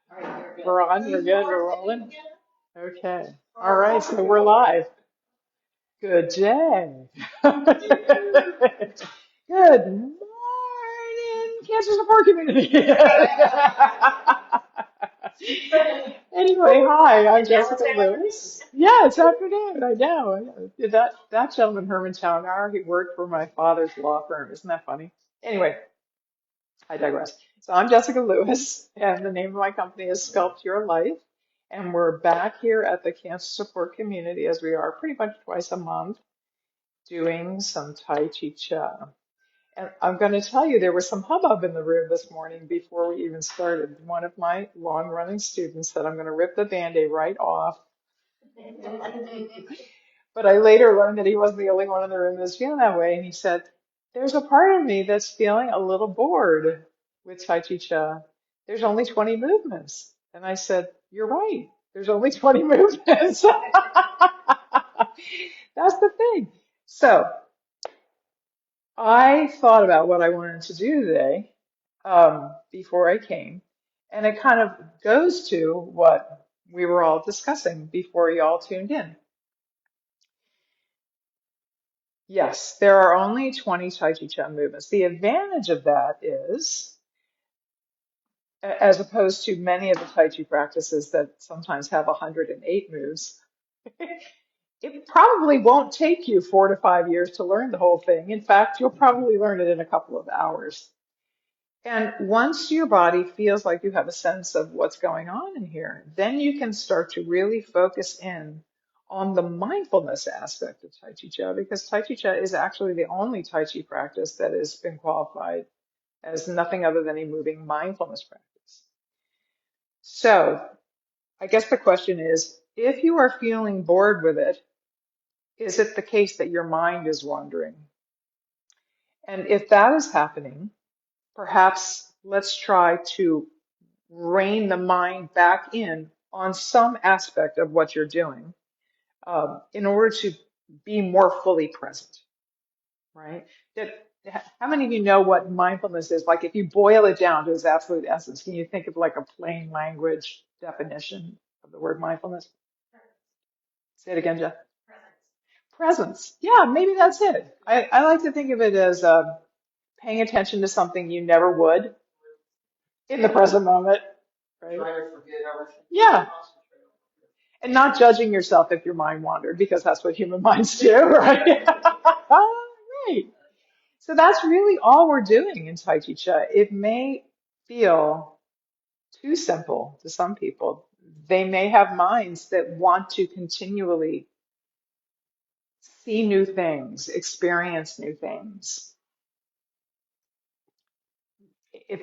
We're on, we're good, we're rolling. Okay. All right, so we're live. Good day. Good morning, Cancer Support Community. Anyway, hi, I'm Jessica Lewis. Yeah, it's afternoon, I know. That gentleman, Herman Townauer, he worked for my father's law firm. Isn't that funny? Anyway, I digress. So I'm Jessica Lewis, and the name of my company is Sculpt Your Life. And we're back here at the Cancer Support Community as we are pretty much twice a month doing some Tai Chi Chih. And I'm going to tell you, there was some hubbub in the room this morning before we even started. One of my long-running students said, I'm going to rip the Band-Aid right off. But I later learned that he wasn't the only one in the room that's feeling that way. And he said, there's a part of me that's feeling a little bored with Tai Chi Chih. There's only 20 movements. And I said, you're right. There's only 20 movements. That's the thing. So I thought about what I wanted to do today before I came. And it kind of goes to what we were all discussing before you all tuned in. Yes, there are only 20 Tai Chi Chuan movements. The advantage of that is, as opposed to many of the Tai Chi practices that sometimes have 108 moves, it probably won't take you 4 to 5 years to learn the whole thing. In fact, you'll probably learn it in a couple of hours. And once your body feels like you have a sense of what's going on in here, then you can start to really focus in on the mindfulness aspect of Tai Chi Chuan, because Tai Chi Chuan is actually the only Tai Chi practice that has been qualified as nothing other than a moving mindfulness practice. So I guess the question is, if you are feeling bored with it, is it the case that your mind is wandering? And if that is happening, perhaps let's try to rein the mind back in on some aspect of what you're doing in order to be more fully present, right? How many of you know what mindfulness is? Like if you boil it down to its absolute essence, can you think of like a plain language definition of the word mindfulness? Say it again, Jeff. Presence. Yeah, maybe that's it. I like to think of it as paying attention to something you never would in the present moment, right? Yeah, and not judging yourself if your mind wandered, because that's what human minds do, right? Right. So that's really all we're doing in Tai Chi Chuan. It may feel too simple to some people. They may have minds that want to continually see new things, experience new things. If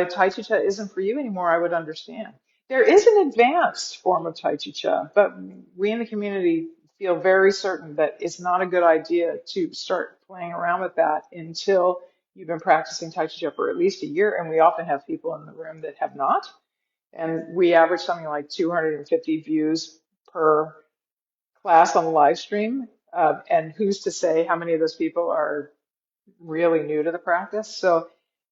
Tai Chi Chuan isn't for you anymore, I would understand. There is an advanced form of Tai Chi Chuan, but we in the community feel very certain that it's not a good idea to start playing around with that until you've been practicing Tai Chi Chuan for at least a year. And we often have people in the room that have not. And we average something like 250 views per class on the live stream. And who's to say how many of those people are really new to the practice? So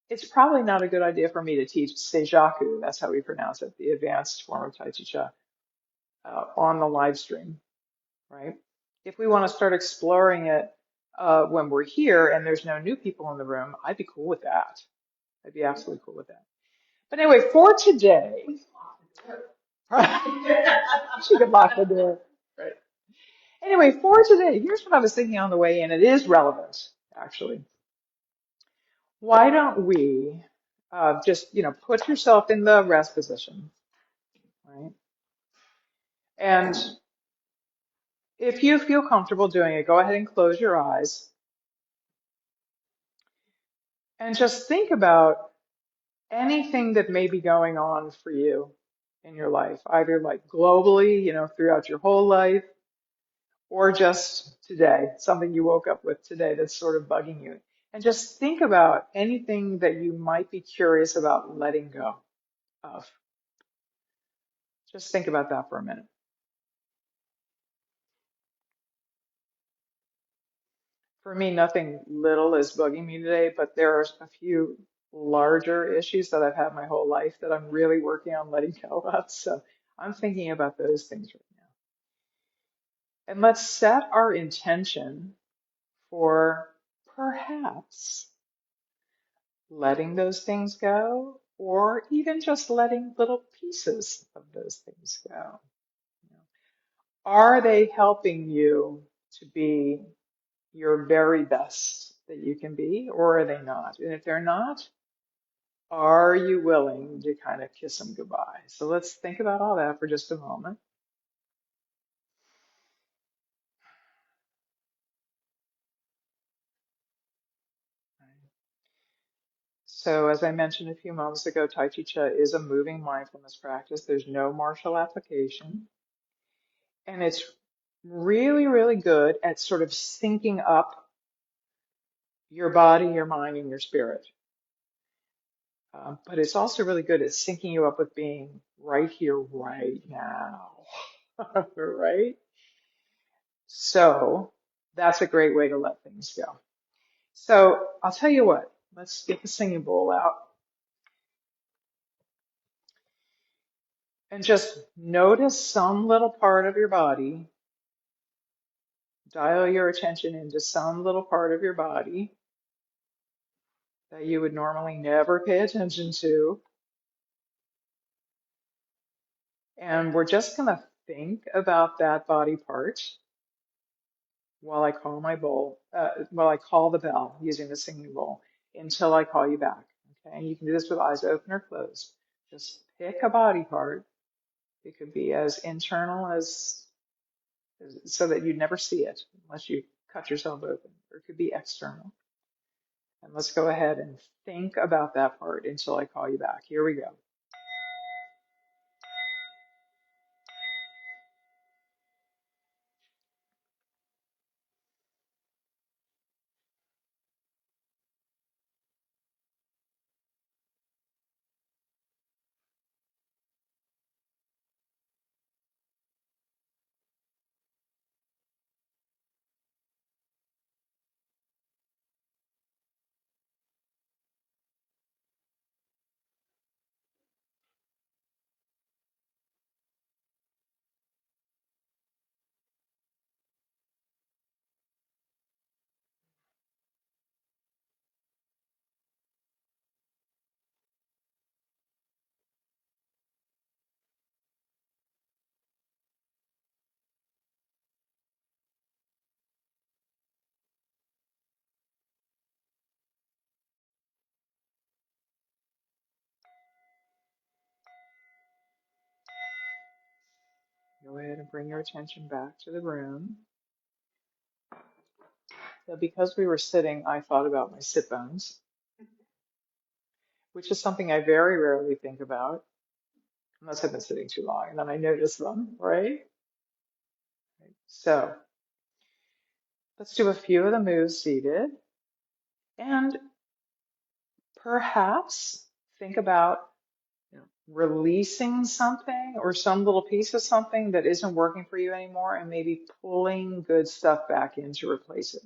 it's probably not a good idea for me to teach Seijaku, that's how we pronounce it, the advanced form of Tai Chi Chuan, on the live stream, right? If we want to start exploring it when we're here and there's no new people in the room, I'd be cool with that. I'd be absolutely cool with that. But anyway, for today, she could lock the door, right? Anyway, for today, here's what I was thinking on the way in. It is relevant, actually. Why don't we just, put yourself in the rest position, right? And if you feel comfortable doing it, go ahead and close your eyes and just think about anything that may be going on for you in your life, either like globally, throughout your whole life, or just today, something you woke up with today that's sort of bugging you. And just think about anything that you might be curious about letting go of. Just think about that for a minute. For me, nothing little is bugging me today, but there are a few larger issues that I've had my whole life that I'm really working on letting go of. So I'm thinking about those things right now. And let's set our intention for perhaps letting those things go, or even just letting little pieces of those things go. You know, are they helping you to be your very best that you can be, or are they not? And if they're not, are you willing to kind of kiss them goodbye? So let's think about all that for just a moment. So as I mentioned a few moments ago, Tai Chi Chi is a moving mindfulness practice. There's no martial application. And it's really, really good at sort of syncing up your body, your mind, and your spirit. But it's also really good at syncing you up with being right here, right now. Right? So that's a great way to let things go. So I'll tell you what, let's get the singing bowl out and just notice some little part of your body. Dial your attention into some little part of your body that you would normally never pay attention to. And we're just going to think about that body part while I call my bowl, while I call the bell using the singing bowl until I call you back. Okay, and you can do this with eyes open or closed. Just pick a body part. It could be as internal as so that you'd never see it unless you cut yourself open, or it could be external. And let's go ahead and think about that part until I call you back. Here we go. Go ahead and bring your attention back to the room. So because we were sitting, I thought about my sit bones, which is something I very rarely think about unless I've been sitting too long, and then I notice them, right? So let's do a few of the moves seated, and perhaps think about, releasing something or some little piece of something that isn't working for you anymore, and maybe pulling good stuff back in to replace it.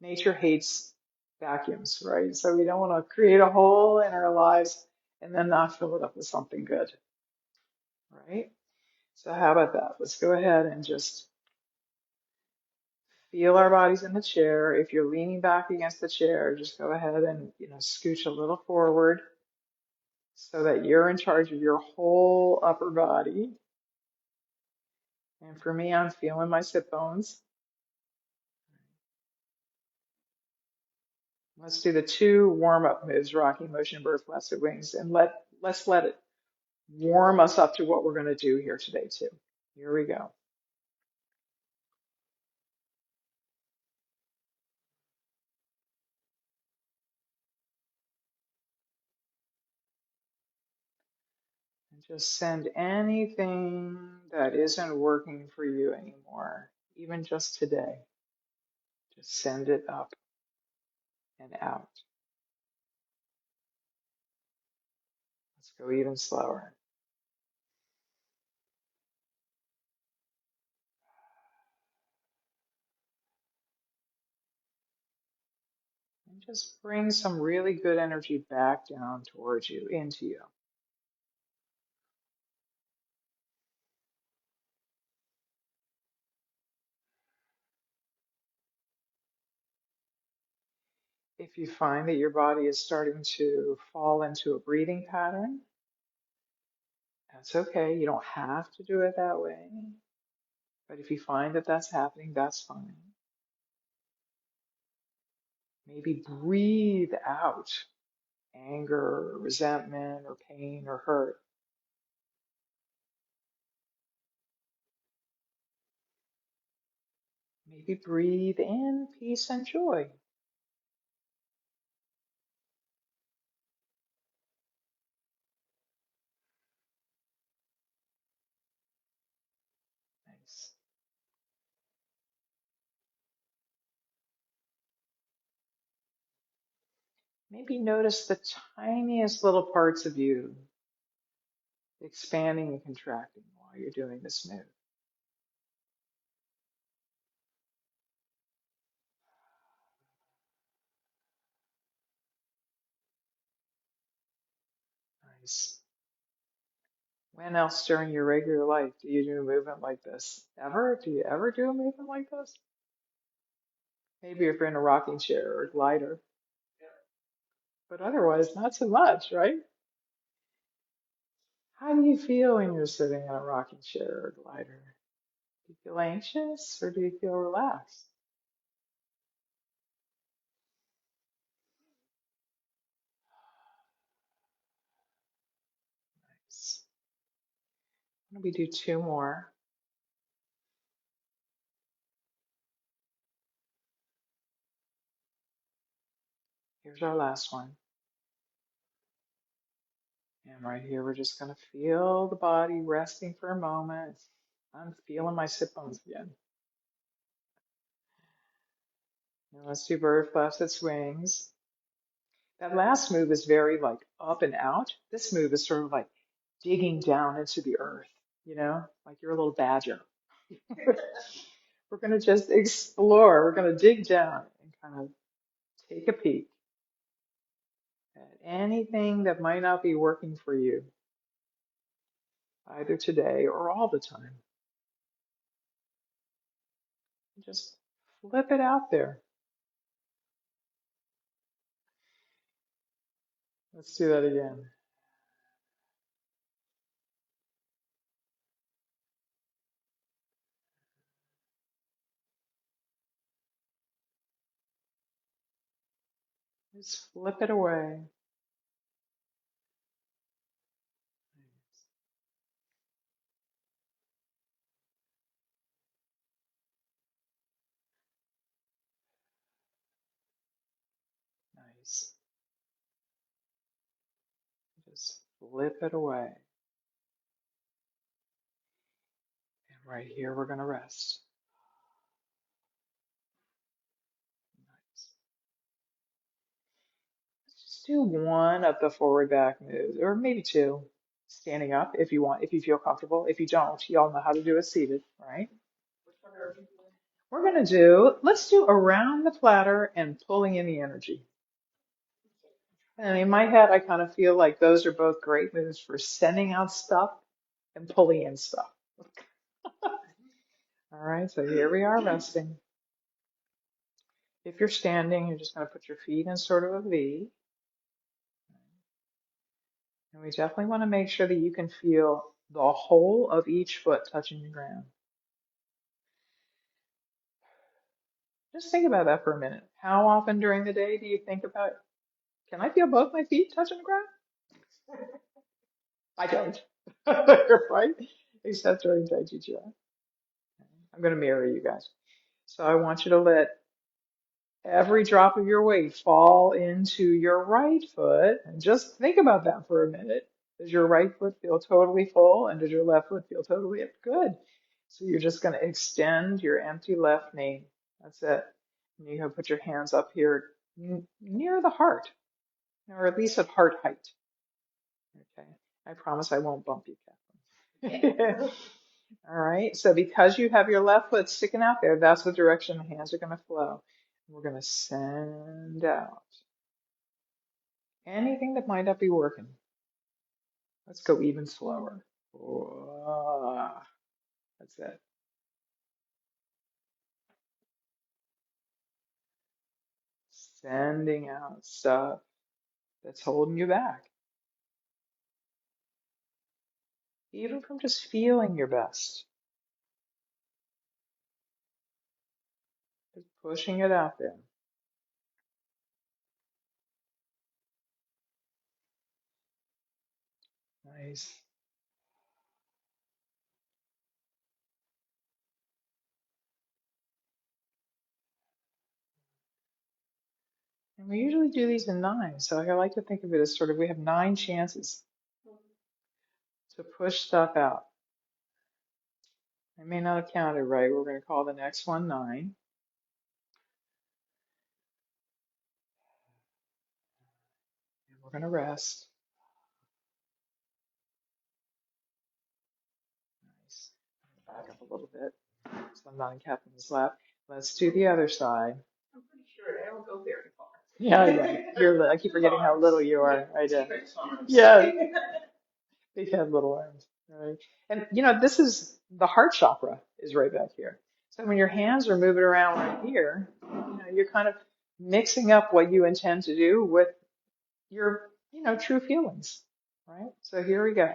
Nature hates vacuums, right? So we don't want to create a hole in our lives and then not fill it up with something good, right? So how about that? Let's go ahead and just feel our bodies in the chair. If you're leaning back against the chair, just go ahead and, scooch a little forward so that you're in charge of your whole upper body. And for me, I'm feeling my sit bones. Let's do the two warm-up moves, rocking motion, bird flaccid wings, and let's let it warm us up to what we're going to do here today too. Here we go. And just send anything that isn't working for you anymore, even just today, just send it up and out. Let's go even slower. And Just bring some really good energy back down towards you, into you. If you find that your body is starting to fall into a breathing pattern, that's okay. You don't have to do it that way. But if you find that that's happening, that's fine. Maybe breathe out anger, or resentment, or pain, or hurt. Maybe breathe in peace and joy. Nice. Maybe notice the tiniest little parts of you expanding and contracting while you're doing this move. Nice. When else during your regular life do you do a movement like this? Ever? Do you ever do a movement like this? Maybe if you're in a rocking chair or glider, but otherwise not so much, right? How do you feel when you're sitting in a rocking chair or glider? Do you feel anxious or do you feel relaxed? Nice. Why don't we do two more? Here's our last one. And right here, we're just going to feel the body resting for a moment. I'm feeling my sit bones again. Now let's do bird flaps swings. That last move is very like up and out. This move is sort of like digging down into the earth, like you're a little badger. We're going to just explore. We're going to dig down and kind of take a peek at anything that might not be working for you, either today or all the time. Just flip it out there. Let's do that again. Just flip it away. Nice. Just flip it away. And right here, we're going to rest. Nice. Let's just do one of the forward back moves, or maybe two. Standing up if you want, if you feel comfortable. If you don't, you all know how to do it seated, right? We're going to let's do around the platter and pulling in the energy. And in my head, I kind of feel like those are both great moves for sending out stuff and pulling in stuff. All right, so here we are resting. If you're standing, you're just going to put your feet in sort of a V. And we definitely want to make sure that you can feel the whole of each foot touching the ground. Just think about that for a minute. How often during the day do you think about, can I feel both my feet touching the ground? I don't. Right? Except during Tai Chi Chih. I'm going to mirror you guys. So I want you to let every drop of your weight fall into your right foot. And just think about that for a minute. Does your right foot feel totally full? And does your left foot feel totally good? So you're just going to extend your empty left knee. That's it. And you can put your hands up here near the heart, or at least at heart height. Okay. I promise I won't bump you, Catherine. All right. So because you have your left foot sticking out there, that's the direction the hands are going to flow. We're going to send out anything that might not be working. Let's go even slower. Whoa. That's it. Sending out stuff that's holding you back. Even from just feeling your best. Just pushing it out there. Nice. And we usually do these in 9, so I like to think of it as sort of we have 9 chances to push stuff out. I may not have counted right. We're going to call the next one 9. And we're going to rest. Nice. Back up a little bit so I'm not in Catherine's lap. Let's do the other side. I'm pretty sure I don't go very far. Yeah. I keep forgetting how little you are. I do. Yeah. Big head, little arms. Right. And this is the heart chakra is right back here. So when your hands are moving around right here, you're kind of mixing up what you intend to do with your, true feelings. Right? So here we go.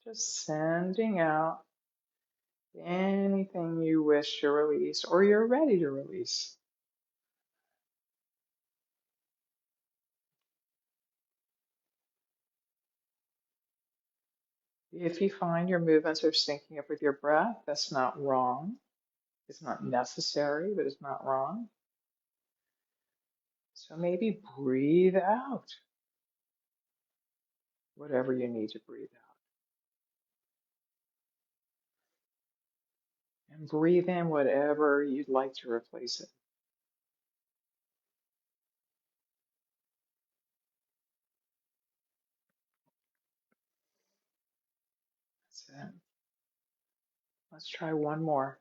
Just sending out anything you wish to release or you're ready to release. If you find your movements are syncing up with your breath, that's not wrong. It's not necessary, but it's not wrong. So maybe breathe out whatever you need to breathe out. And breathe in whatever you'd like to replace it. That's it. Let's try one more.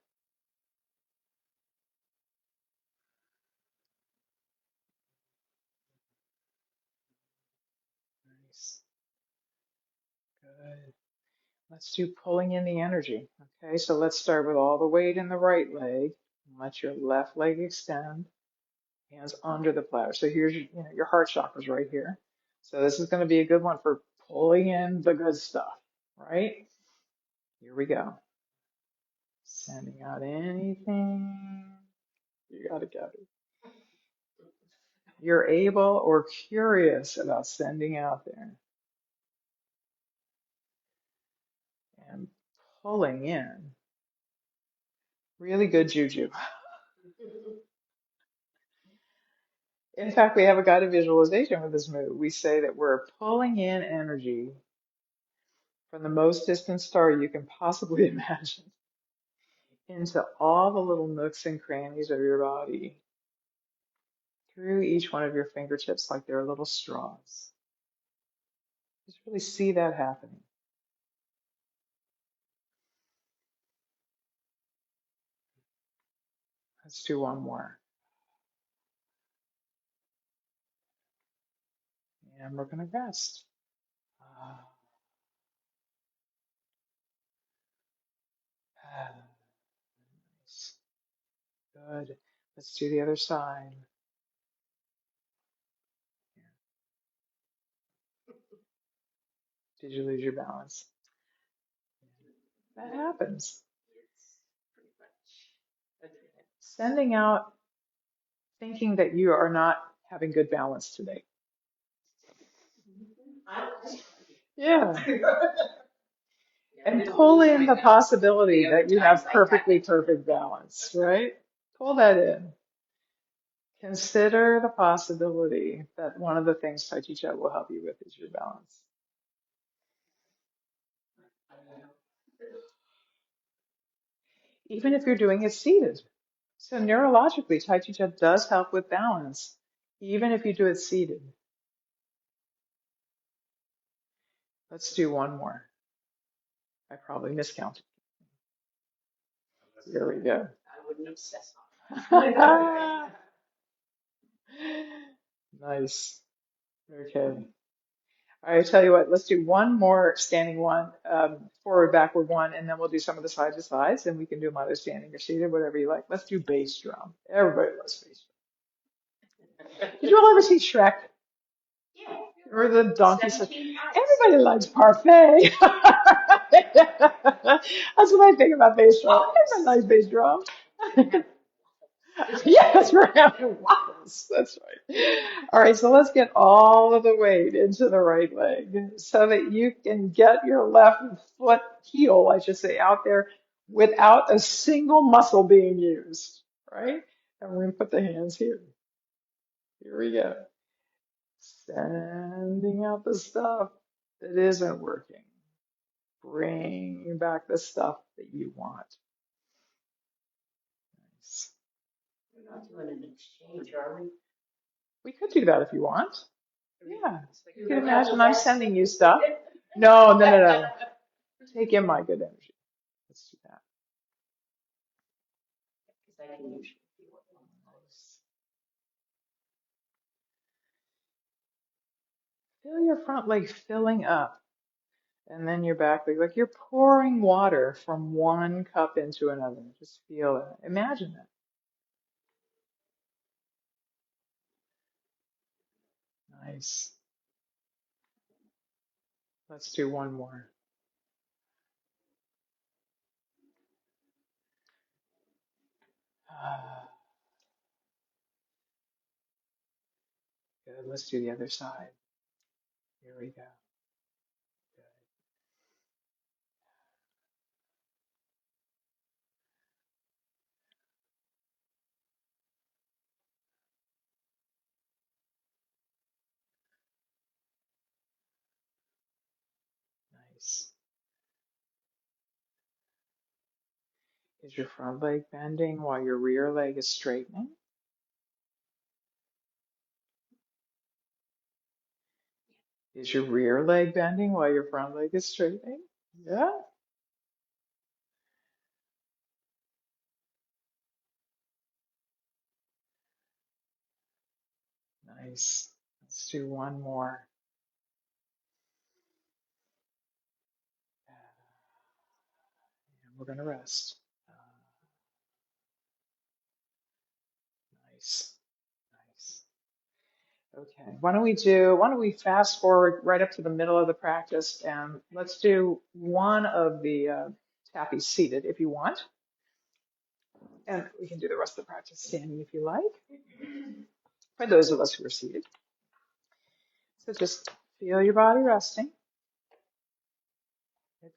Nice. Good. Let's do pulling in the energy. Okay, so let's start with all the weight in the right leg. Let your left leg extend. Hands under the bladder. So here's your heart chakra's right here. So this is going to be a good one for pulling in the good stuff, right? Here we go. Sending out anything you gotta get it. You're able or curious about sending out there and pulling in really good juju. In fact, we have a guided visualization with this move. We say that we're pulling in energy from the most distant star you can possibly imagine into all the little nooks and crannies of your body, through each one of your fingertips like they're little straws. Just really see that happening. Let's do one more. And we're going to rest. Nice. Good. Let's do the other side. Did you lose your balance? That happens. Sending out thinking that you are not having good balance today. Yeah. And pull in the possibility that you have perfectly perfect balance, right? Pull that in. Consider the possibility that one of the things Tai Chi Chih will help you with is your balance. Even if you're doing it seated. So neurologically, Tai Chi Chih does help with balance, even if you do it seated. Let's do one more. I probably miscounted. Here we go. I wouldn't obsess on it. Nice. Okay. All right, tell you what, let's do one more standing one, forward, backward one, and then we'll do some of the side to sides, and we can do them either standing or seated, whatever you like. Let's do bass drum. Everybody loves bass drum. Did you all ever see Shrek? Or the donkey said, everybody likes parfait. That's what I think about bass drum. Everybody likes bass drum. Yes, we're having waffles. That's right. All right, so let's get all of the weight into the right leg so that you can get your left foot heel, I should say, out there without a single muscle being used, right? And we're going to put the hands here. Here we go. Sending out the stuff that isn't working. Bring back the stuff that you want. Nice. We're not doing an exchange, are we? We could do that if you want. Yeah. You can imagine I'm sending you stuff. No, no, no, no. Take in my good energy. Let's do that. Because I can usually do it. Nice. Feel your front leg filling up. And then your back leg, like you're pouring water from one cup into another. Just feel it. Imagine it. Nice. Let's do one more. Good. Let's do the other side. Here we go. Good. Nice. Is your front leg bending while your rear leg is straightening? Is your rear leg bending while your front leg is straightening? Yeah. Nice. Let's do one more. And we're going to rest. Nice. Nice. Okay. Why don't we fast forward right up to the middle of the practice and let's do one of the tappies seated if you want. And we can do the rest of the practice standing if you like, for those of us who are seated. So just feel your body resting.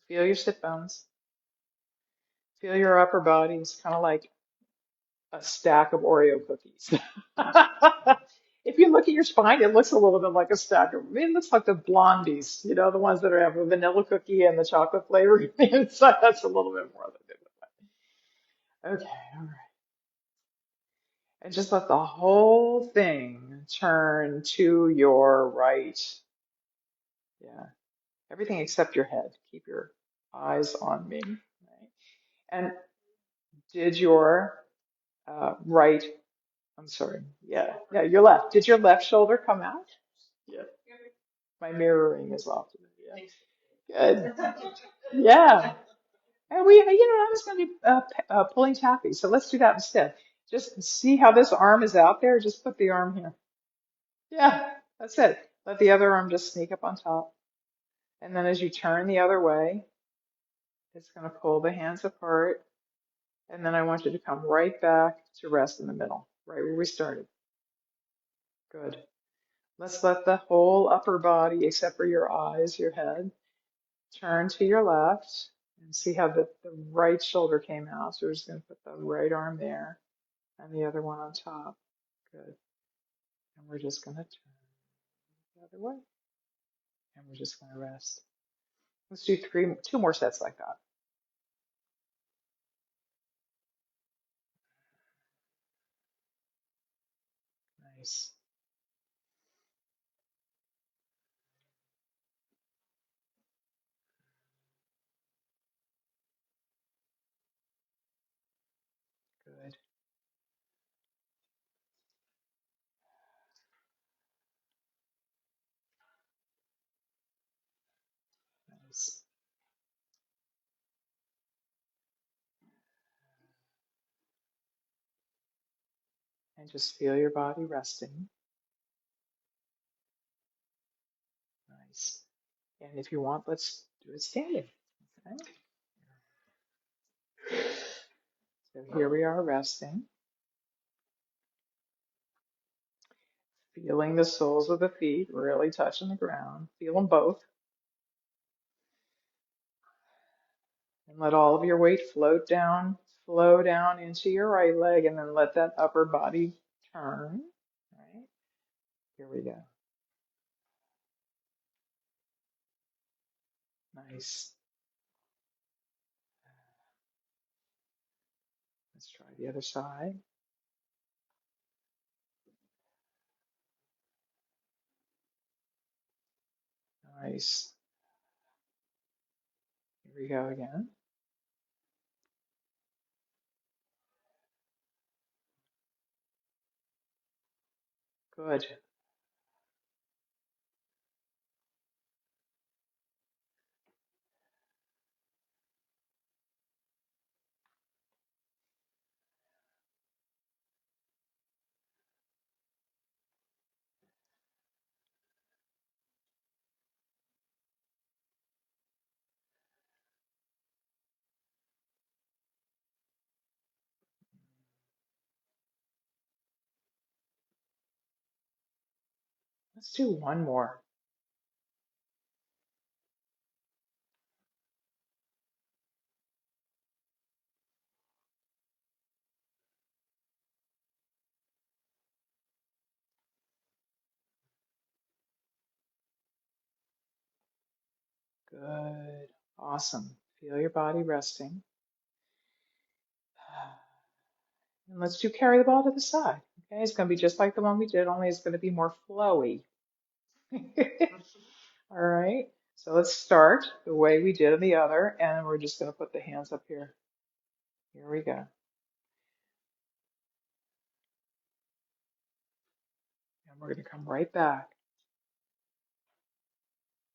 Feel your sit bones. Feel your upper body. It's kind of like a stack of Oreo cookies. If you look at your spine, it looks a little bit like a stack of, I mean, it looks like the blondies, you know, the ones that have a vanilla cookie and the chocolate flavor. So that's a little bit more than it. Okay, all right. And just let the whole thing turn to your right. Yeah, everything except your head. Keep your eyes on me. Right? And did your right, I'm sorry, yeah, your left. Did your left shoulder come out? Yeah. My mirroring is off today. Yeah. Good. Yeah. And I was going to be pulling taffy, so let's do that instead. Just see how this arm is out there. Just put the arm here. Yeah, that's it. Let the other arm just sneak up on top. And then as you turn the other way, it's going to pull the hands apart. And then I want you to come right back to rest in the middle, right where we started. Good. Let's let the whole upper body, except for your eyes, your head, turn to your left and see how the right shoulder came out. So we're just going to put the right arm there and the other one on top. Good. And we're just going to turn the other way. And we're just going to rest. Let's do two more sets like that. Nice. Good. And just feel your body resting. Nice. And if you want, let's do it standing. Okay. So here we are resting, feeling the soles of the feet really touching the ground. Feel them both. And let all of your weight flow down into your right leg, and then let that upper body turn. Right? Here we go. Nice. Let's try the other side. Nice. Here we go again. Good. Let's do one more. Good. Awesome. Feel your body resting. And let's do carry the ball to the side. Okay, it's going to be just like the one we did, only it's going to be more flowy. All right. So let's start the way we did on the other, and we're just going to put the hands up here. Here we go. And we're going to come right back.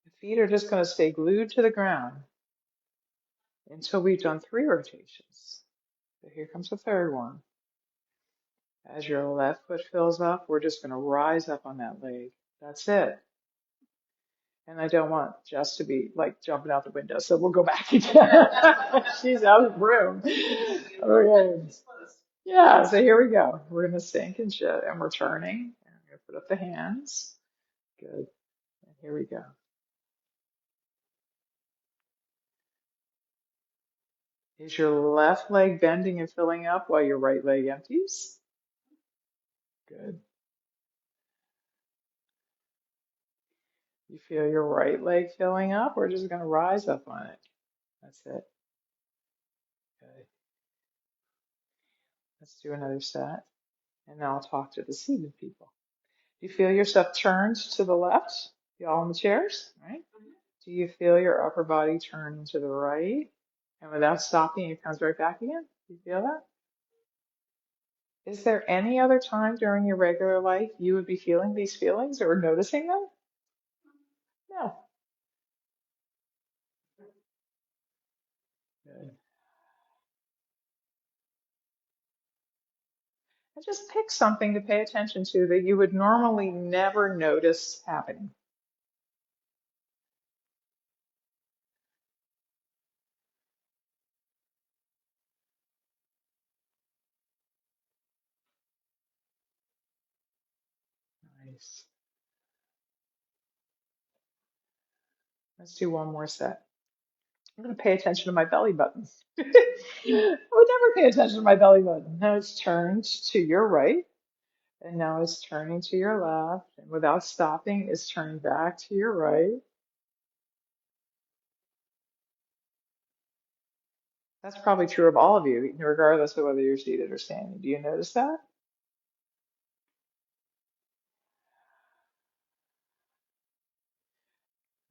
The feet are just going to stay glued to the ground until we've done 3 rotations. So here comes the third one. As your left foot fills up, we're just going to rise up on that leg. That's it. And I don't want Jess to be like jumping out the window, so we'll go back again. She's out of the room. Okay. Yeah, so here we go. We're going to sink and shit, and we're turning. And I'm going to put up the hands. Good. And here we go. Is your left leg bending and filling up while your right leg empties? Good. You feel your right leg filling up? We're just going to rise up on it. That's it. Good. Let's do another set. And now I'll talk to the seated people. Do you feel yourself turned to the left? Y'all in the chairs, right? Do you feel your upper body turning to the right? And without stopping, it comes right back again? Do you feel that? Is there any other time during your regular life you would be feeling these feelings or noticing them? No. Good. And just pick something to pay attention to that you would normally never notice happening. Nice. Let's do one more set. I'm going to pay attention to my belly button. I would never pay attention to my belly button. Now it's turned to your right, and now it's turning to your left. And without stopping, it's turning back to your right. That's probably true of all of you, regardless of whether you're seated or standing. Do you notice that?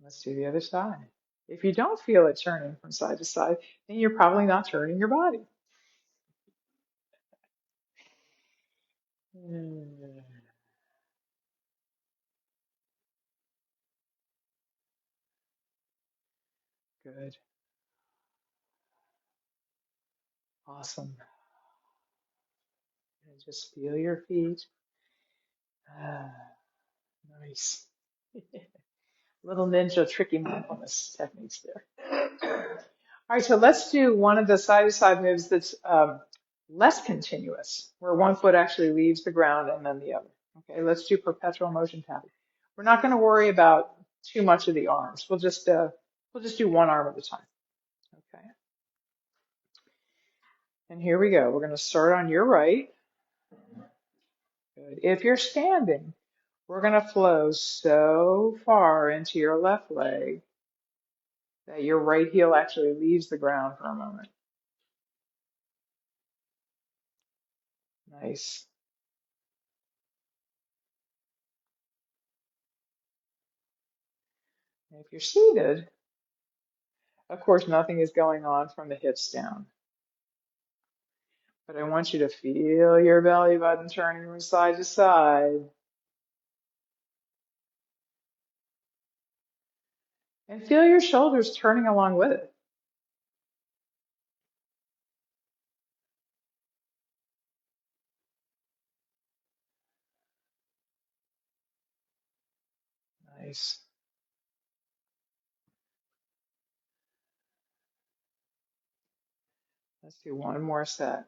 Let's do the other side. If you don't feel it turning from side to side, then you're probably not turning your body. Mm, good. Awesome. And just feel your feet. Ah, nice. Little ninja tricky mindfulness techniques there. All right, so let's do one of the side-to-side moves that's less continuous, where one foot actually leaves the ground and then the other. Okay, let's do perpetual motion tapping. We're not going to worry about too much of the arms. We'll just do one arm at a time. Okay, and here we go. We're going to start on your right. Good. If you're standing, we're going to flow so far into your left leg that your right heel actually leaves the ground for a moment. Nice. And if you're seated, of course, nothing is going on from the hips down. But I want you to feel your belly button turning from side to side. And feel your shoulders turning along with it. Nice. Let's do one more set.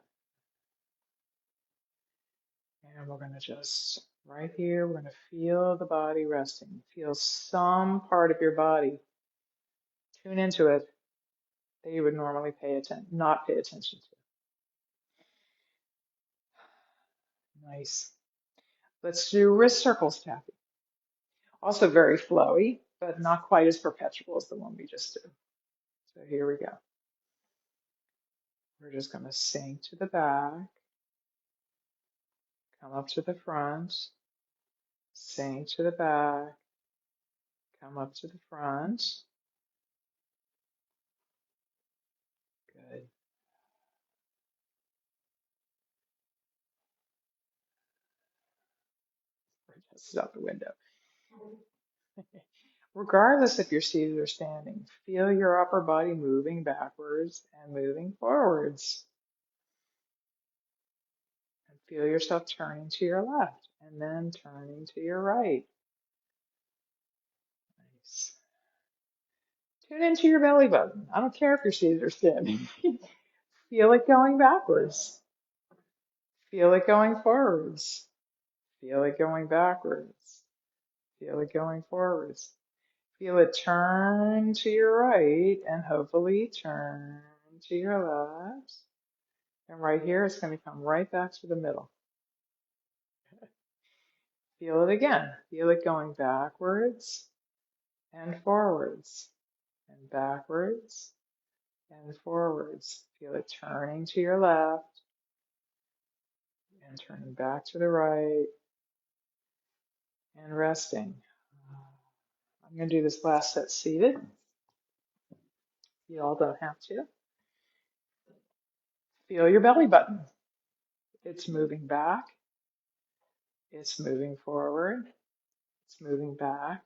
And we're going to just, right here, we're going to feel the body resting. Feel some part of your body. Tune into it that you would normally not pay attention to. Nice. Let's do wrist circles tapping. Also very flowy, but not quite as perpetual as the one we just did. So here we go. We're just going to sink to the back, come up to the front, sink to the back, come up to the front. Good. We're just out the window. Regardless if you're seated or standing, feel your upper body moving backwards and moving forwards. And feel yourself turning to your left and then turning to your right. Nice. Tune into your belly button. I don't care if you're seated or standing. Feel it going backwards. Feel it going forwards. Feel it going backwards. Feel it going forwards. Feel it turn to your right and hopefully turn to your left. And right here, it's going to come right back to the middle. Feel it again. Feel it going backwards and forwards and backwards and forwards. Feel it turning to your left and turning back to the right and resting. I'm going to do this last set seated. You all don't have to. Feel your belly button. It's moving back. It's moving forward. It's moving back.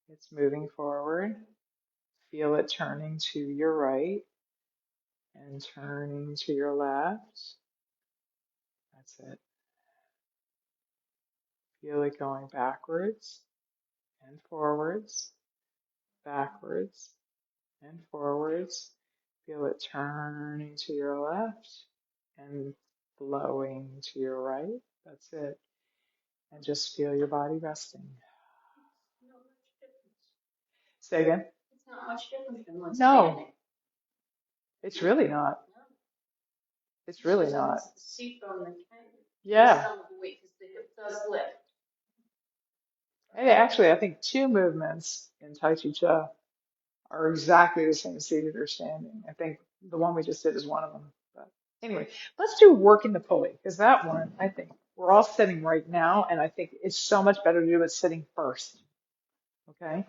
It's moving forward. Feel it turning to your right and turning to your left. That's it. Feel it going backwards and forwards, backwards and forwards. Feel it turning to your left and flowing to your right. That's it. And just feel your body resting. Not much difference. Say again? It's not much different than what's No, standing. it's really not. No. It's really Just not. the seat on the counter. Yeah. Some of the weight because the hip does lift. And actually, I think two movements in Tai Chi Chi are exactly the same seated or standing. I think the one we just did is one of them. But anyway, let's do working the pulley because that one, I think we're all sitting right now, and I think it's so much better to do it sitting first. Okay?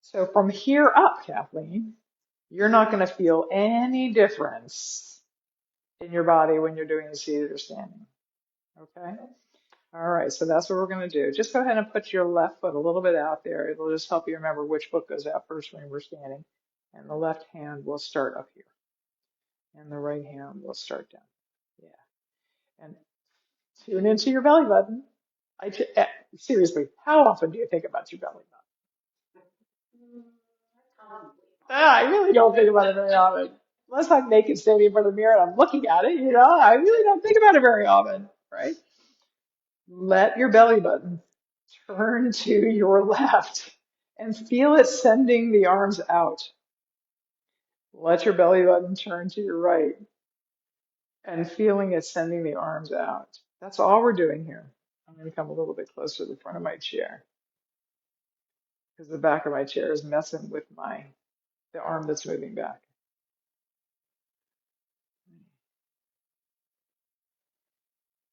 So from here up, Kathleen, you're not going to feel any difference in your body when you're doing the seated or standing. Okay? All right, so that's what we're going to do. Just go ahead and put your left foot a little bit out there. It'll just help you remember which foot goes out first when we're standing. And the left hand will start up here. And the right hand will start down. Yeah. And tune into your belly button. I ju- eh, Seriously, how often do you think about your belly Mm, probably. button? I really don't think about it very often. Unless I'm naked standing in front of the mirror and I'm looking at it, I really don't think about it very often, right? Let your belly button turn to your left and feel it sending the arms out. Let your belly button turn to your right and feeling it sending the arms out. That's all we're doing here. I'm going to come a little bit closer to the front of my chair because the back of my chair is messing with the arm that's moving back.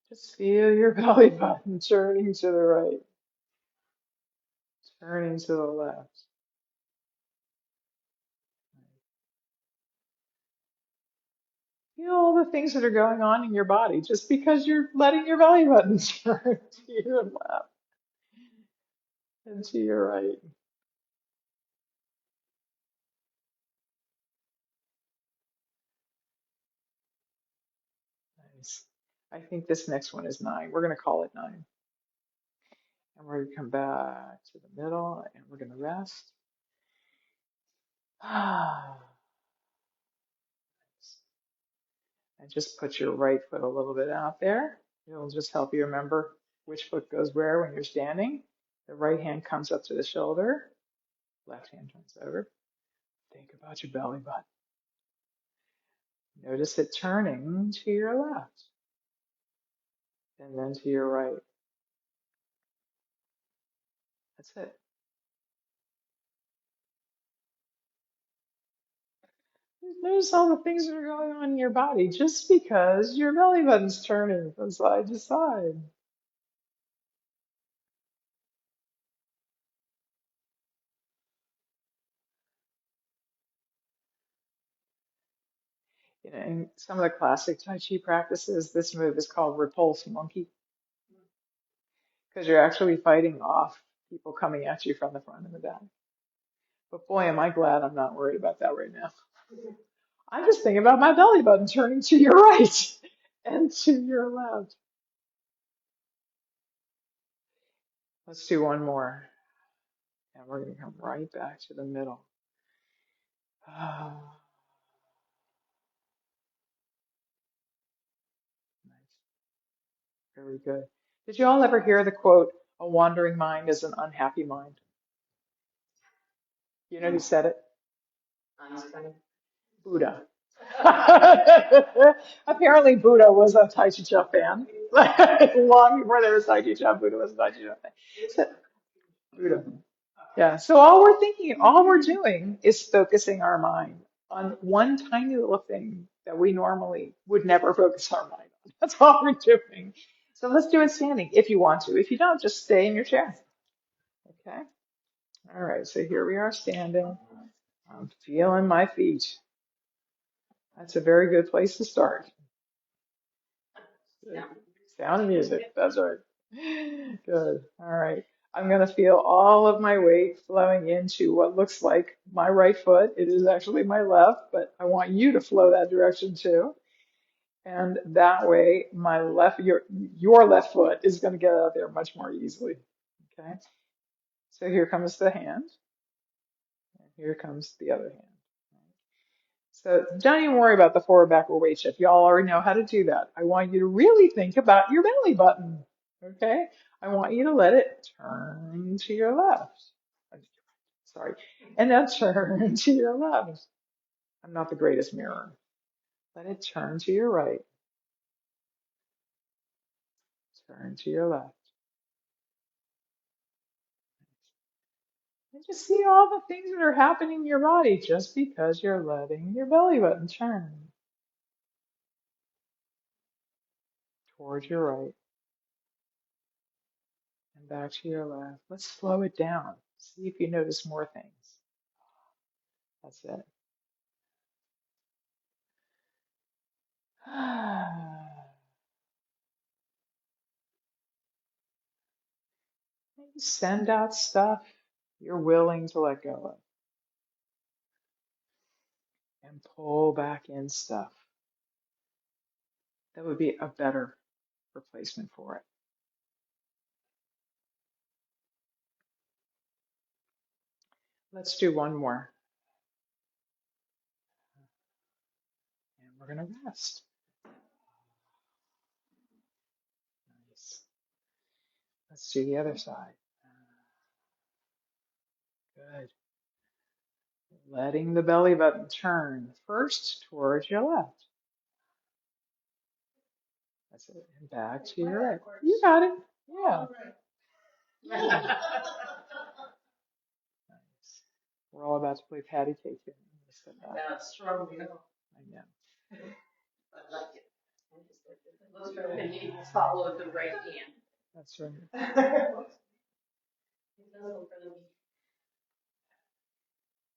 Just feel your belly button turning to the right, turning to the left. Feel all the things that are going on in your body just because you're letting your belly button turn to your left and to your right. Nice. I think this next one is 9. We're going to call it 9. And we're going to come back to the middle and we're going to rest. And just put your right foot a little bit out there. It'll just help you remember which foot goes where when you're standing. The right hand comes up to the shoulder, left hand turns over. Think about your belly button. Notice it turning to your left and then to your right. That's it. Notice all the things that are going on in your body just because your belly button's turning from side to side. In some of the classic Tai Chi practices, this move is called repulse monkey because you're actually fighting off people coming at you from the front and the back. But boy, am I glad I'm not worried about that right now. I'm just thinking about my belly button turning to your right and to your left. Let's do one more. And we're going to come right back to the middle. Ah, nice. Very good. Did you all ever hear the quote, a wandering mind is an unhappy mind? You know who said it? Einstein. Buddha. Apparently, Buddha was a Tai Chi Chuan fan. Long before there was Tai Chi Chuan, Buddha was a Tai Chi Chuan fan. So, Buddha. Yeah. So all we're doing is focusing our mind on one tiny little thing that we normally would never focus our mind on. That's all we're doing. So let's do it standing if you want to. If you don't, just stay in your chair. Okay. All right. So here we are standing. I'm feeling my feet. That's a very good place to start. Good. Sound of music. That's right. Good. All right. I'm going to feel all of my weight flowing into what looks like my right foot. It is actually my left, but I want you to flow that direction too. And that way, your left foot is going to get out there much more easily. Okay. So here comes the hand, and here comes the other hand. So don't even worry about the forward, backward weight shift. Y'all already know how to do that. I want you to really think about your belly button. Okay? I want you to let it turn to your left. Sorry. And now turn to your left. I'm not the greatest mirror. Let it turn to your right. Turn to your left. And just see all the things that are happening in your body just because you're letting your belly button turn towards your right and back to your left. Let's slow it down. See if you notice more things. That's it. Send out stuff you're willing to let go of and pull back in stuff that would be a better replacement for it. Let's do one more, and we're going to rest. Nice. Let's do the other side. Good. Letting the belly button turn first towards your left. That's it. And back to your right. You got it. Yeah. Nice. We're all about to play patty cake here. That's strong, you know. I know. I like it. It looks good. And you follow the right hand. That's right. It does look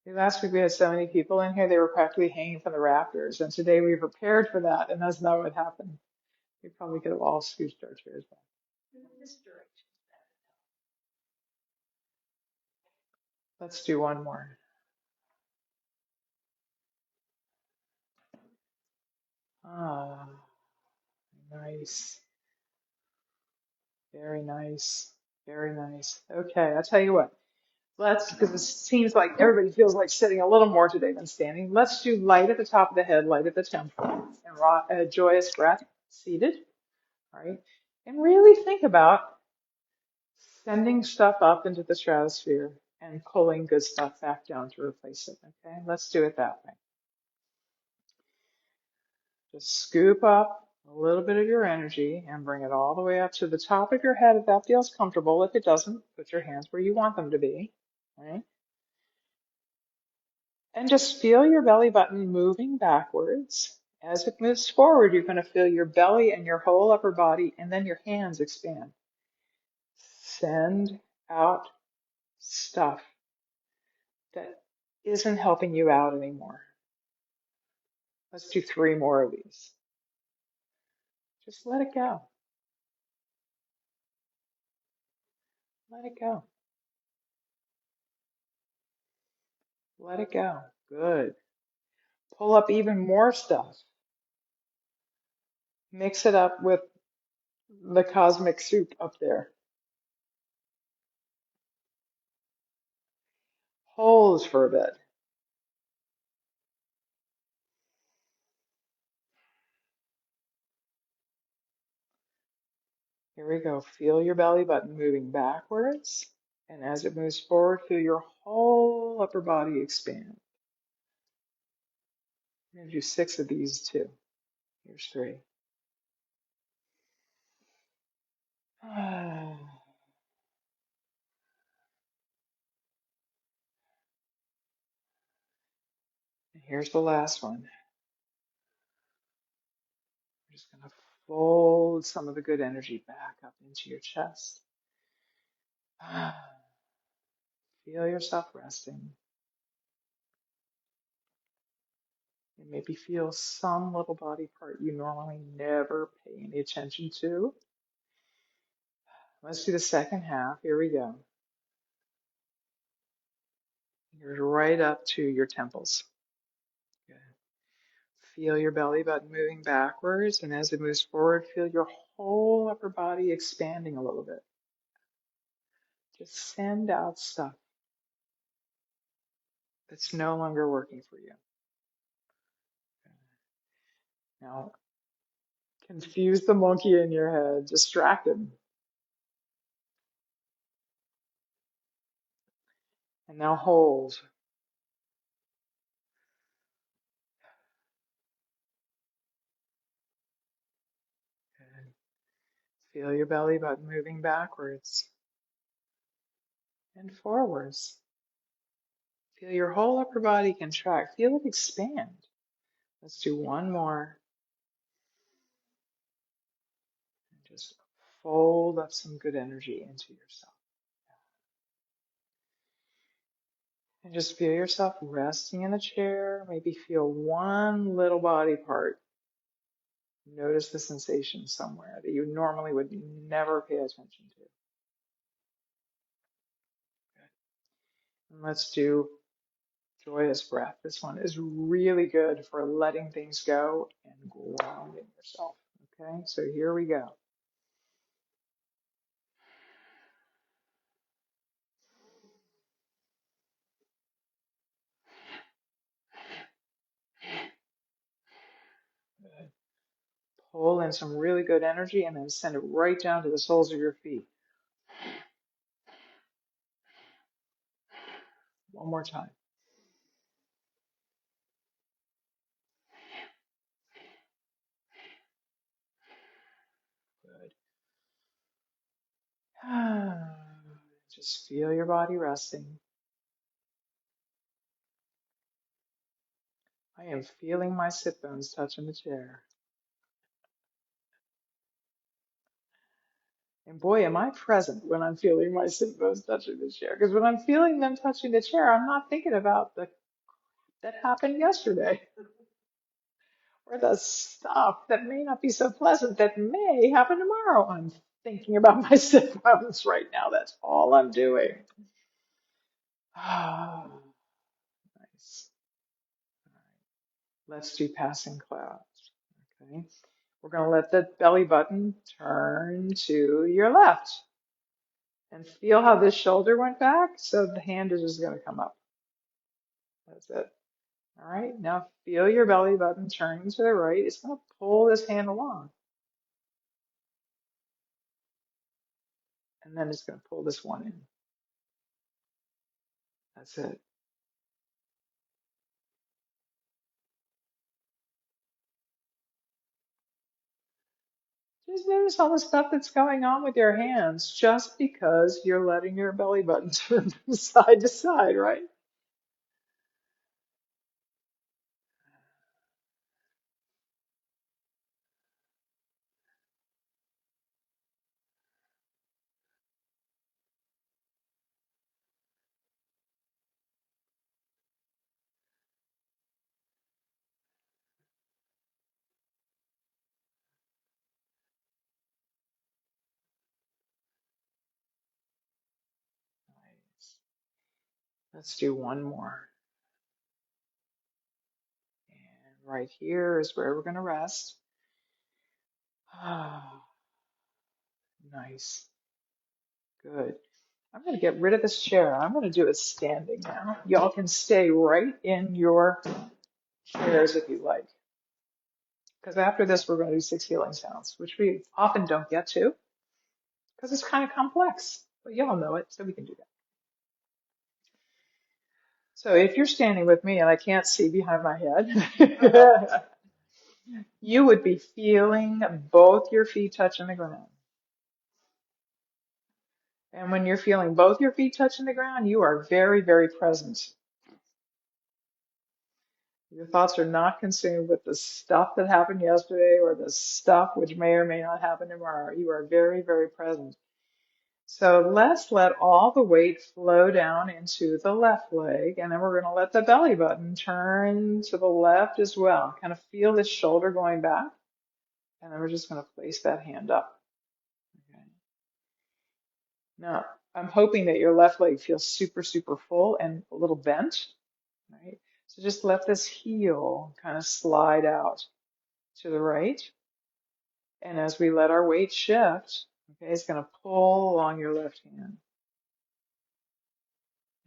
really Last week we had so many people in here, they were practically hanging from the rafters. And today we prepared for that, and that's not what happened. We probably could have all scooched our chairs back. this direction. Let's do one more. Ah, nice. Very nice. Very nice. Okay, I'll tell you what. Because it seems like everybody feels like sitting a little more today than standing. Let's do light at the top of the head, light at the temple, and a joyous breath seated. All right. And really think about sending stuff up into the stratosphere and pulling good stuff back down to replace it. Okay, let's do it that way. Just scoop up a little bit of your energy and bring it all the way up to the top of your head if that feels comfortable. If it doesn't, put your hands where you want them to be. All right. And just feel your belly button moving backwards. As it moves forward, you're going to feel your belly and your whole upper body, and then your hands expand. Send out stuff that isn't helping you out anymore. Let's do 3 more of these. Just let it go. Let it go. Let it go. Good. Pull up even more stuff. Mix it up with the cosmic soup up there. Hold for a bit. Here we go. Feel your belly button moving backwards. And as it moves forward, feel your whole upper body expand. I'm going to do 6 of these too. Here's 3. And here's the last one. We're just going to fold some of the good energy back up into your chest. Feel yourself resting. And maybe feel some little body part you normally never pay any attention to. Let's do the second half. Here we go. Here's right up to your temples. Good. Feel your belly button moving backwards, and as it moves forward, feel your whole upper body expanding a little bit. Just send out stuff that's no longer working for you. Now, confuse the monkey in your head, distract him. And now hold. Good. Feel your belly button moving backwards and forwards. Feel your whole upper body contract. Feel it expand. Let's do one more. And just fold up some good energy into yourself. And just feel yourself resting in a chair. Maybe feel one little body part. Notice the sensation somewhere that you normally would never pay attention to. Good. And let's do joyous breath. This one is really good for letting things go and grounding yourself. Okay, so here we go. Pull in some really good energy and then send it right down to the soles of your feet. One more time. Good. Just feel your body resting. I am feeling my sit bones touching the chair. And boy, am I present when I'm feeling my sit bones touching the chair. Because when I'm feeling them touching the chair, I'm not thinking about the that happened yesterday or the stuff that may not be so pleasant that may happen tomorrow. I'm thinking about my sit bones right now. That's all I'm doing. Ah, nice. Let's do passing clouds. Okay. We're going to let the belly button turn to your left and feel how this shoulder went back. So the hand is just going to come up. That's it. All right. Now feel your belly button turning to the right. It's going to pull this hand along. And then it's going to pull this one in. That's it. Just notice all the stuff that's going on with your hands just because you're letting your belly button turn from side to side, right? Nice. Let's do one more. And right here is where we're going to rest. Ah, nice. Good. I'm going to get rid of this chair. I'm going to do it standing now. Y'all can stay right in your chairs if you like. Because after this, we're going to do 6 healing sounds, which we often don't get to because it's kind of complex. But y'all know it, so we can do that. So if you're standing with me and I can't see behind my head, you would be feeling both your feet touching the ground. And when you're feeling both your feet touching the ground, you are very, very present. Your thoughts are not consumed with the stuff that happened yesterday or the stuff which may or may not happen tomorrow. You are very, very present. So let's let all the weight flow down into the left leg, and then we're going to let the belly button turn to the left as well. Kind of feel the shoulder going back, and then we're just going to place that hand up. Okay. Now, I'm hoping that your left leg feels super, super full and a little bent, right? So just let this heel kind of slide out to the right. And as we let our weight shift, okay, it's going to pull along your left hand.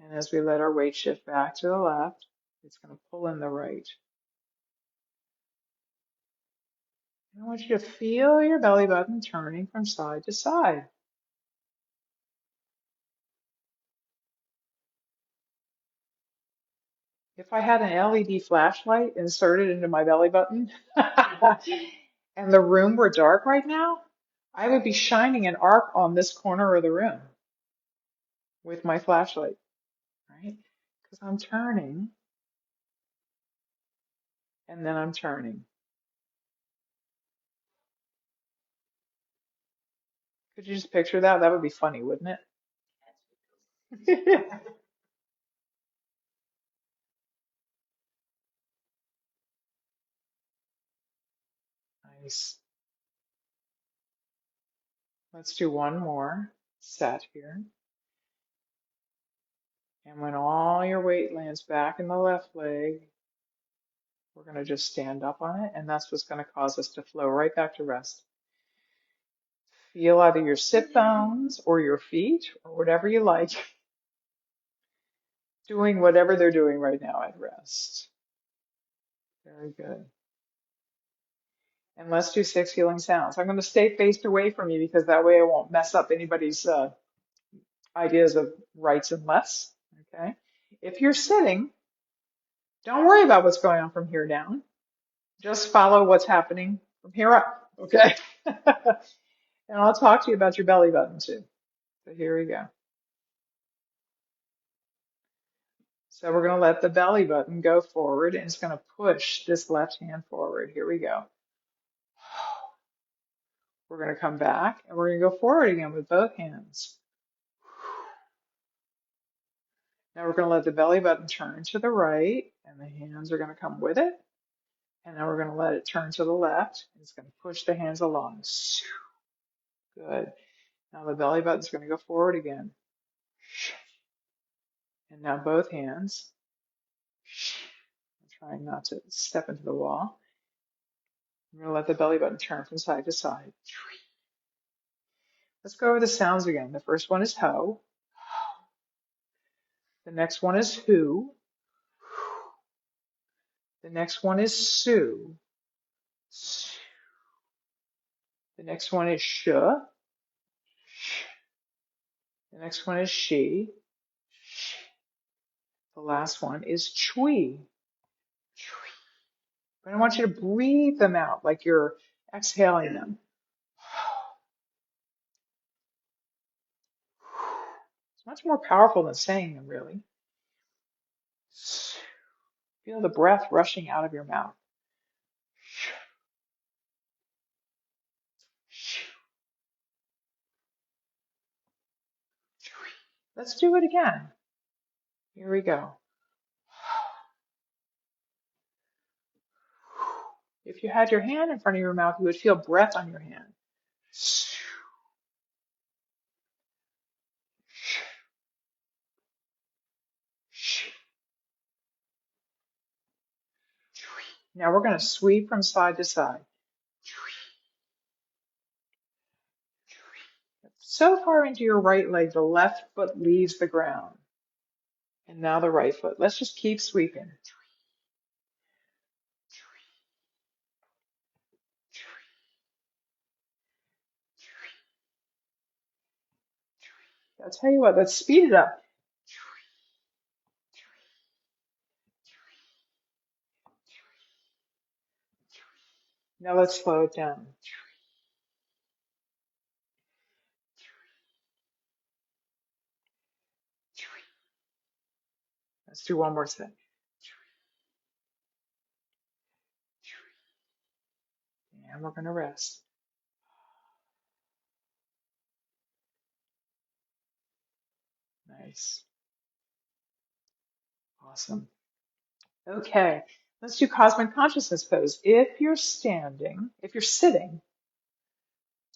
And as we let our weight shift back to the left, it's going to pull in the right. And I want you to feel your belly button turning from side to side. If I had an LED flashlight inserted into my belly button and the room were dark right now, I would be shining an arc on this corner of the room with my flashlight, right? Because I'm turning and then I'm turning. Could you just picture that? That would be funny, wouldn't it? Nice. Let's do one more set here. And when all your weight lands back in the left leg, we're going to just stand up on it, and that's what's going to cause us to flow right back to rest. Feel either your sit bones or your feet or whatever you like doing whatever they're doing right now at rest. Very good. And let's do 6 healing sounds. I'm going to stay faced away from you because that way I won't mess up anybody's ideas of rights and lefts. Okay. If you're sitting, don't worry about what's going on from here down. Just follow what's happening from here up. Okay. And I'll talk to you about your belly button too. So here we go. So we're going to let the belly button go forward and it's going to push this left hand forward. Here we go. We're going to come back and we're going to go forward again with both hands. Now we're going to let the belly button turn to the right and the hands are going to come with it. And now we're going to let it turn to the left. It's going to push the hands along. Good. Now the belly button's going to go forward again. And now both hands. I'm trying not to step into the wall. I'm going to let the belly button turn from side to side. Let's go over the sounds again. The first one is ho. The next one is who. The next one is Sue. The next one is sh. The next one is she. The last one is chui. But I want you to breathe them out like you're exhaling them. It's much more powerful than saying them, really. Feel the breath rushing out of your mouth. Let's do it again. Here we go. If you had your hand in front of your mouth, you would feel breath on your hand. Now we're going to sweep from side to side. So far into your right leg, the left foot leaves the ground. And now the right foot. Let's just keep sweeping. I'll tell you what, let's speed it up. Now let's slow it down. Let's do one more set. And we're going to rest. Nice. Awesome. Okay, let's do cosmic consciousness pose. If you're standing, if you're sitting,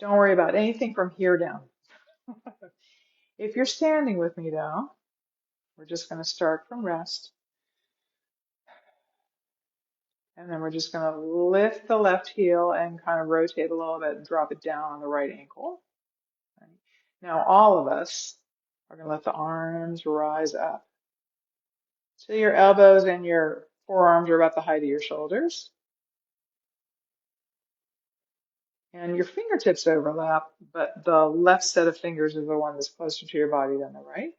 don't worry about anything from here down. If you're standing with me though, we're just going to start from rest. And then we're just going to lift the left heel and kind of rotate a little bit and drop it down on the right ankle. Right. Now all of us are going to let the arms rise up. So your elbows and your forearms are about the height of your shoulders. And your fingertips overlap, but the left set of fingers is the one that's closer to your body than the right.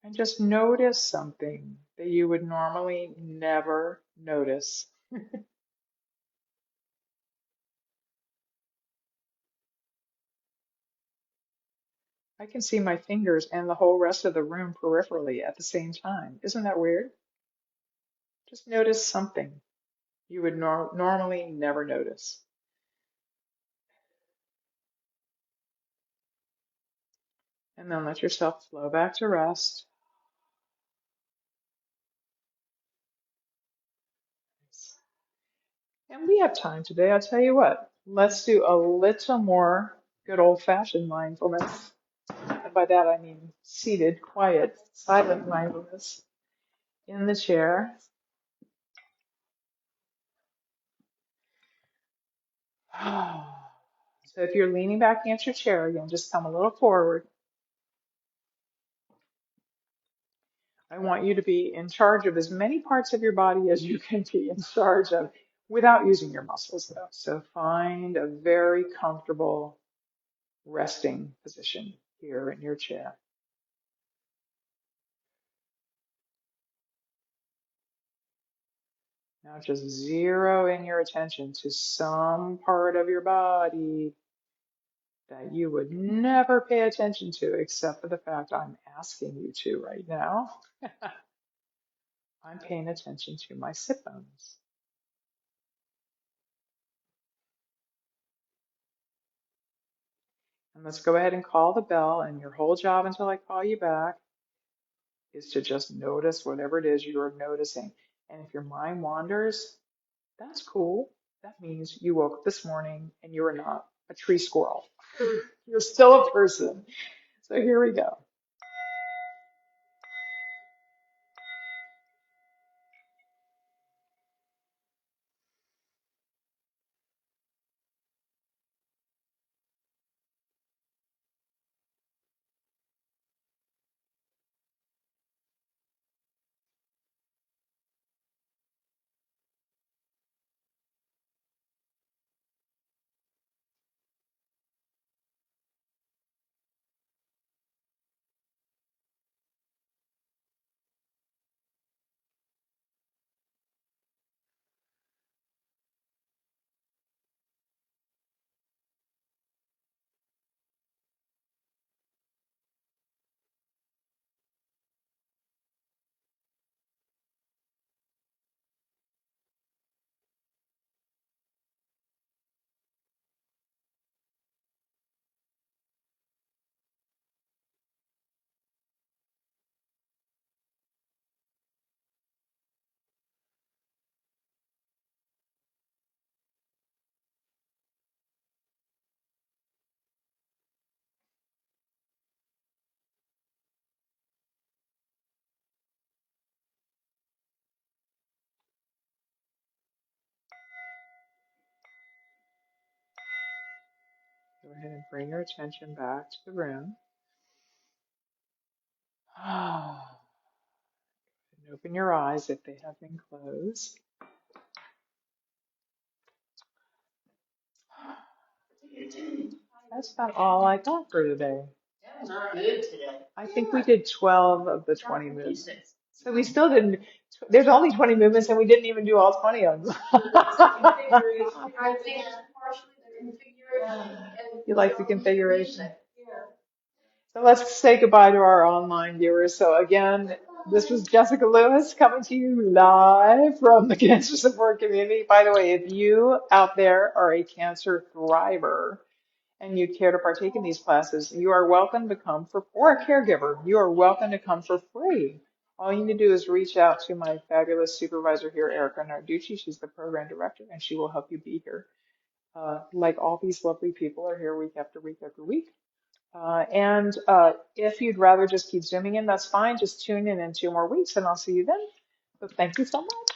And just notice something that you would normally never notice. I can see my fingers and the whole rest of the room peripherally at the same time. Isn't that weird? Just notice something you would normally never notice. And then let yourself flow back to rest. And we have time today. I'll tell you what, let's do a little more good old-fashioned mindfulness. And by that I mean seated, quiet, silent mindfulness in the chair. So if you're leaning back against your chair again, just come a little forward. I want you to be in charge of as many parts of your body as you can be in charge of without using your muscles, though. So find a very comfortable resting position here in your chair. Now just zero in your attention to some part of your body that you would never pay attention to except for the fact I'm asking you to right now. I'm paying attention to my sit bones. And let's go ahead and call the bell, and your whole job until I call you back is to just notice whatever it is you're noticing. And if your mind wanders, that's cool. That means you woke up this morning and you are not a tree squirrel. You're still a person. So here we go. Go ahead and bring your attention back to the room. And open your eyes if they have been closed. That's about all I got for today. That was good today. I think we did 12 of the 20 movements. So we still didn't, there's only 20 movements and we didn't even do all 20 of them. I think partially the configuration and You like the configuration? yeah. So let's say goodbye to our online viewers. So again, this was Jessica Lewis coming to you live from the Cancer Support Community. By the way, if you out there are a cancer thriver, and you care to partake in these classes, you are welcome to come for, or a caregiver, you are welcome to come for free. All you need to do is reach out to my fabulous supervisor here, Erica Narducci. She's the program director, and she will help you be here. Like all these lovely people are here week after week after week. And if you'd rather just keep zooming in, that's fine. Just tune in 2 more weeks, and I'll see you then. So thank you so much.